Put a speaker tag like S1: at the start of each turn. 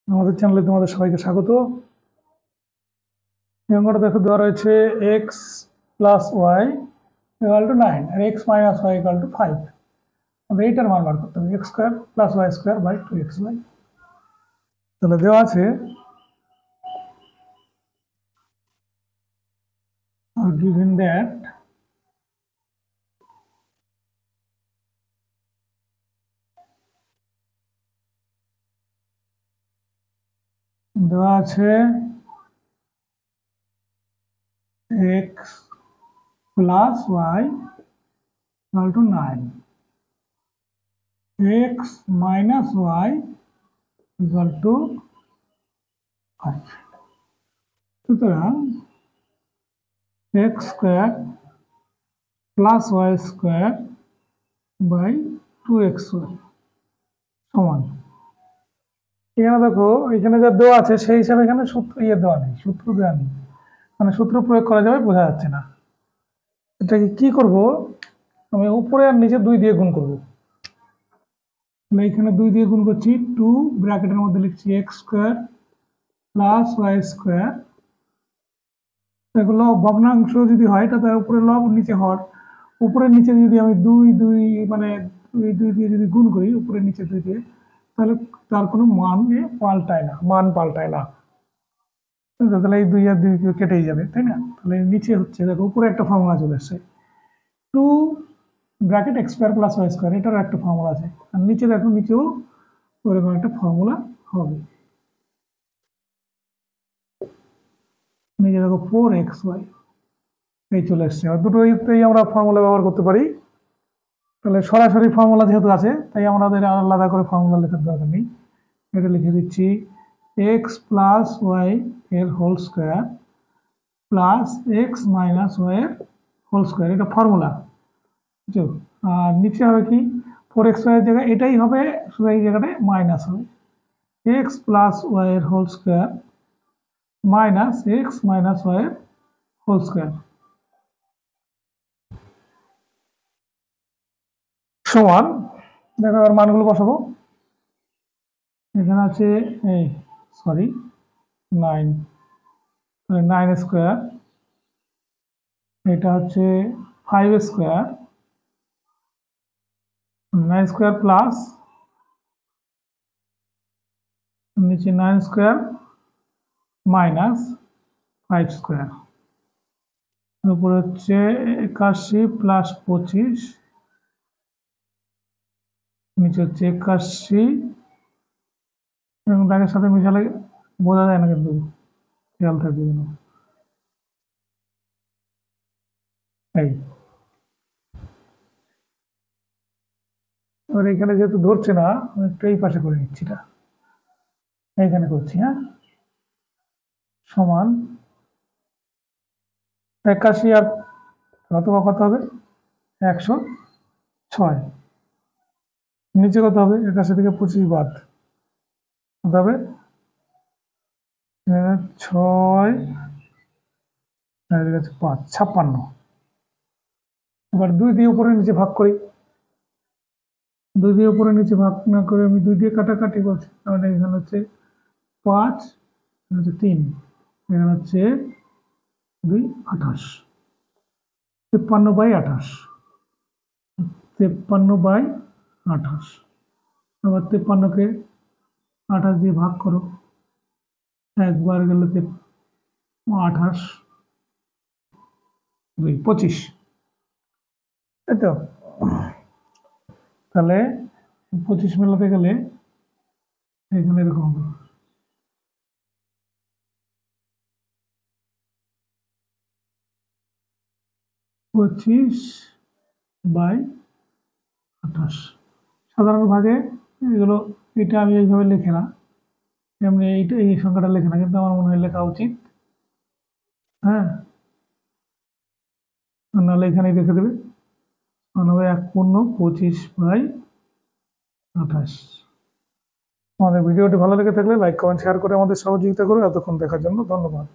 S1: আমাদের চ্যানেলে তোমাদের সবাইকে স্বাগত। এই অঙ্কটা দেখো দেওয়া রয়েছে x plus y equal to 9 আর x minus y equal to 5। তবে এইটার মান বার করতে হবে x square plus y square by 2xy। তাহলে দেওয়া আছে given that দেওয়া আছে x plus y equal to 9, x minus y equal to 5। সুতরাং x square plus y square by 2xy সমান। এখানে দেখো এখানে যা দেওয়া আছে সেই হিসাবে এখানে সূত্র দেওয়া নেই, সূত্র দেওয়া নেই, মানে সূত্র প্রয়োগ করা যাবে বোঝা যাচ্ছে না। এটাকে কি করব, আমি উপরে আর নিচে 2 দিয়ে গুণ করব। তাহলে এখানে 2 দিয়ে গুণ করছি, 2 ব্র্যাকেটের মধ্যে লিখছি x square plus y square. এগুলো ভগ্নাংশ যদি হয় তাহলে উপরে লব নিচে হর, উপরের নিচে যদি আমি 2 মানে 2 দিয়ে যদি গুণ করি উপরে নিচে 2 দিয়ে, তাহলে তার কোনো মান পাল্টায় না। তাহলে এই 2 আর 2 কেটেই যাবে, তাই না? তাহলে নিচে হচ্ছে দেখো উপরে একটা ফর্মুলা চলে এসছে 2 bracket x square plus y square, এটারও একটা ফর্মুলা আছে। আর নিচে দেখো নিচেও ওরকম একটা ফর্মুলা হবে। নিচে দেখো 4xy এই চলে এসছে। আর দুটোতেই আমরা ফর্মুলা ব্যবহার করতে পারি। তাহলে সরাসরি ফর্মুলা যেহেতু আছে তাই আমাদের আলাদা করে ফর্মুলা লেখার দরকার নেই। এটা লিখে দিচ্ছি এক্স প্লাস ওয়াই এর whole square plus x minus y এর হোল স্কোয়ার, এটা ফর্মুলা। বুঝছো? আর নিচে হবে কি 4xy এর জায়গায় এটাই হবে, শুধু এই জায়গাটায় মাইনাস হবে, এক্স প্লাস ওয়াই এর whole square minus x minus y এর হোল স্কোয়ার সমান। দেখো এবার মানগুলো বসাবো। এখানে আছে এই 9 স্কোয়ার, এটা হচ্ছে 5 স্কোয়ার, 9 স্কোয়ার প্লাস নিচে 9 স্কোয়ার মাইনাস 5 স্কোয়ার, উপরে হচ্ছে 81 প্লাস 25, নিচে হচ্ছে 81 এবং দাগের সাথে মিশালে বোঝা যায় না, কিন্তু খেয়াল থাকবে যেন। এই এবার এখানে যেহেতু ধরছে না আমি একটু এই পাশে করে নিচ্ছি, এটা এইখানে করছি, হ্যাঁ, সমান 81 আর কত হবে 106, নিচে কত হবে 81 থেকে 25 বাদ, কত হবে 6 5 56। এবার 2 দিয়ে উপরে নিচে ভাগ করি, 2 দিয়ে উপরে নিচে ভাগ না করে আমি 2 দিয়ে কাটাকাটি করছি, তাহলে এখানে হচ্ছে 5, এখানে হচ্ছে 3, এখানে হচ্ছে 2 28, 53/28, 53/28। আবার 53কে 28 দিয়ে ভাগ করো, একবার গেলে 28 2 25, তাই তো? তাহলে 25 মেলাতে গেলে এখানে এরকম হবে 25/28। সাধারণ ভাগে এগুলো, এটা আমি এইভাবে লিখি না, এমনি এইটা এই সংখ্যাটা লেখে না, কিন্তু আমার মনে হয় লেখা উচিত, হ্যাঁ, নাহলে এখানেই রেখে দেবে। 1/25/28। আমাদের ভিডিওটি ভালো লেগে থাকলে লাইক কমেন্ট শেয়ার করে আমাদের সহযোগিতা করো। এতক্ষণ দেখার জন্য ধন্যবাদ।